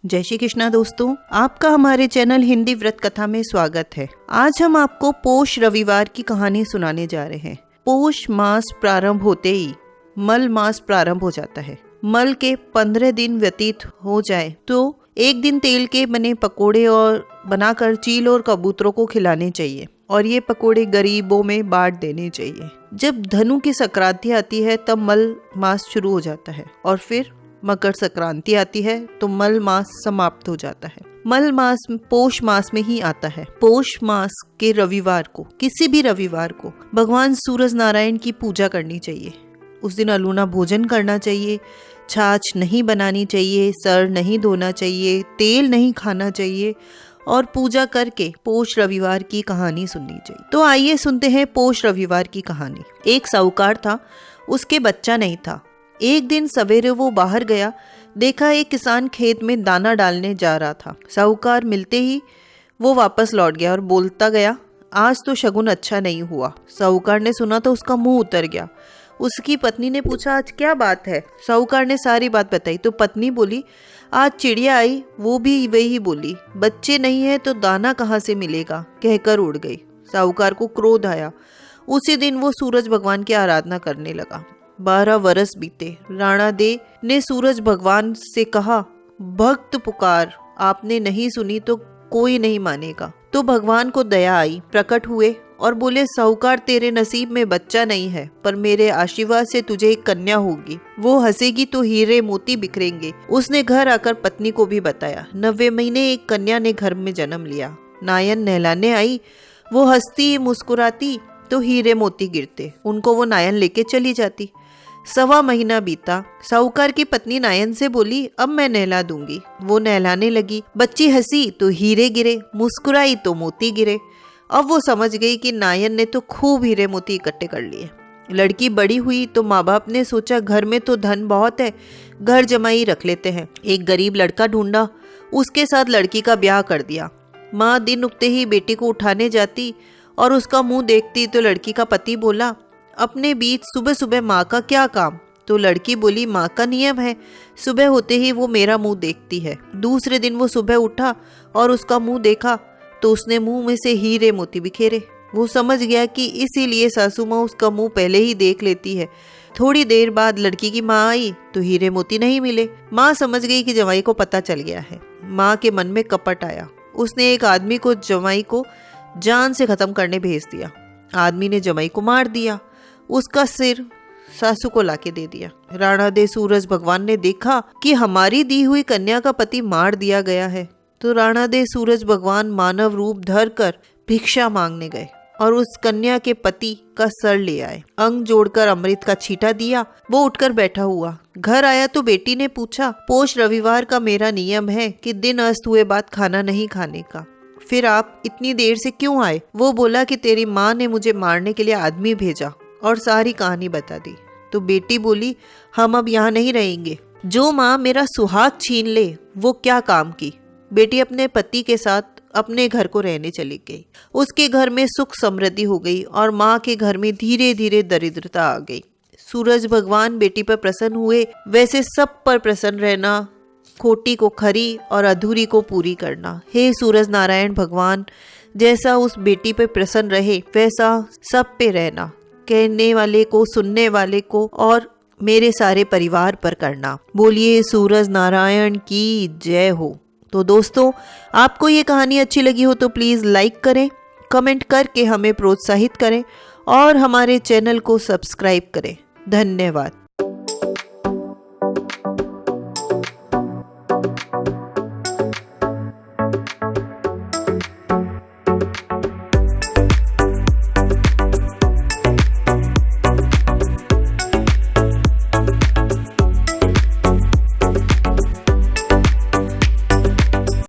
जय श्री कृष्णा दोस्तों, आपका हमारे चैनल हिंदी व्रत कथा में स्वागत है। आज हम आपको पोष रविवार की कहानी सुनाने जा रहे हैं। पोष मास प्रारंभ होते ही मल मास प्रारंभ हो जाता है। मल के 15 दिन व्यतीत हो जाए तो एक दिन तेल के बने पकोड़े और बनाकर चील और कबूतरों को खिलाने चाहिए और ये पकोड़े गरीबों में बांट देने चाहिए। जब धनु की संक्रांति आती है तब मल मास शुरू हो जाता है और फिर मकर संक्रांति आती है तो मल मास समाप्त हो जाता है। मल मास पोष मास में ही आता है। पोष मास के रविवार को, किसी भी रविवार को, भगवान सूरज नारायण की पूजा करनी चाहिए। उस दिन अलूना भोजन करना चाहिए, छाछ नहीं बनानी चाहिए, सर नहीं धोना चाहिए, तेल नहीं खाना चाहिए और पूजा करके पोष रविवार की कहानी सुननी चाहिए। तो आइए सुनते हैं पोष रविवार की कहानी। एक साहूकार था, उसके बच्चा नहीं था। एक दिन सवेरे वो बाहर गया, देखा एक किसान खेत में दाना डालने जा रहा था। साहूकार मिलते ही वो वापस लौट गया और बोलता गया, आज तो शगुन अच्छा नहीं हुआ। साहूकार ने सुना तो उसका मुंह उतर गया। उसकी पत्नी ने पूछा, आज क्या बात है? साहूकार ने सारी बात बताई तो पत्नी बोली, आज चिड़िया आई, वो भी वही बोली, बच्चे नहीं है तो दाना कहाँ से मिलेगा, कहकर उड़ गई। साहूकार को क्रोध आया। उसी दिन वो सूरज भगवान की आराधना करने लगा। 12 वर्ष बीते। राणा दे ने सूरज भगवान से कहा, भक्त पुकार, आपने नहीं सुनी तो कोई नहीं मानेगा। तो भगवान को दया आई, प्रकट हुए और बोले, साहूकार तेरे नसीब में बच्चा नहीं है, पर मेरे आशीर्वाद से तुझे एक कन्या होगी। वो हंसेगी तो हीरे मोती बिखरेंगे। उसने घर आकर पत्नी को भी बताया। 9वें महीने एक कन्या ने घर में जन्म लिया। नायन नहलाने आई, वो हंसती मुस्कुराती तो हीरे मोती गिरते। उनको वो नायन लेके चली जाती। 1.25 महीना बीता। साहूकार की पत्नी नायन से बोली, अब मैं नहला दूंगी। वो नहलाने लगी। बच्ची हंसी तो हीरे गिरे, मुस्कुराई तो मोती गिरे। अब वो समझ गई कि नायन ने तो खूब हीरे मोती इकट्ठे कर लिए। लड़की बड़ी हुई तो माँ बाप ने सोचा, घर में तो धन बहुत है, घर जमाई रख लेते हैं। एक गरीब लड़का ढूंढा, उसके साथ लड़की का ब्याह कर दिया। माँ दिन उगते ही बेटी को उठाने जाती और उसका मुंह देखती तो लड़की का पति बोला, अपने बीच सुबह सुबह माँ का क्या काम? तो लड़की बोली, माँ का नियम है, सुबह होते ही वो मेरा मुंह देखती है। दूसरे दिन वो सुबह उठा और उसका मुंह देखा तो उसने मुंह में से हीरे मोती बिखेरे। वो समझ गया कि इसीलिए सासू माँ उसका मुंह पहले ही देख लेती है। थोड़ी देर बाद लड़की की माँ आई तो हीरे मोती नहीं मिले। माँ समझ गई कि जवाई को पता चल गया है। माँ के मन में कपट आया। उसने एक आदमी को जवाई को जान से खत्म करने भेज दिया। आदमी ने जवाई को मार दिया, उसका सिर सासू को लाके दे दिया। राणा दे सूरज भगवान ने देखा कि हमारी दी हुई कन्या का पति मार दिया गया है तो राणा दे सूरज भगवान मानव रूप धर कर भिक्षा मांगने गए और उस कन्या के पति का सर ले आए। अंग जोड़कर अमृत का छींटा दिया। वो उठकर बैठा हुआ। घर आया तो बेटी ने पूछा, पोष रविवार का मेरा नियम है कि दिन अस्त हुए बाद खाना नहीं खाने का, फिर आप इतनी देर से क्यों आए? वो बोला कि तेरी माँ ने मुझे मारने के लिए आदमी भेजा और सारी कहानी बता दी। तो बेटी बोली, हम अब यहाँ नहीं रहेंगे। जो माँ मेरा सुहाग छीन ले वो क्या काम की? बेटी अपने पति के साथ अपने घर को रहने चली गई। उसके घर में सुख समृद्धि हो गई और माँ के घर में धीरे धीरे दरिद्रता आ गई। सूरज भगवान बेटी पर प्रसन्न हुए। वैसे सब पर प्रसन्न रहना, खोटी को खरी और अधूरी को पूरी करना। हे सूरज नारायण भगवान, जैसा उस बेटी पे प्रसन्न रहे वैसा सब पे रहना। कहने वाले को, सुनने वाले को और मेरे सारे परिवार पर करना। बोलिए सूरज नारायण की जय हो। तो दोस्तों, आपको ये कहानी अच्छी लगी हो तो प्लीज़ लाइक करें, कमेंट करके हमें प्रोत्साहित करें और हमारे चैनल को सब्सक्राइब करें। धन्यवाद।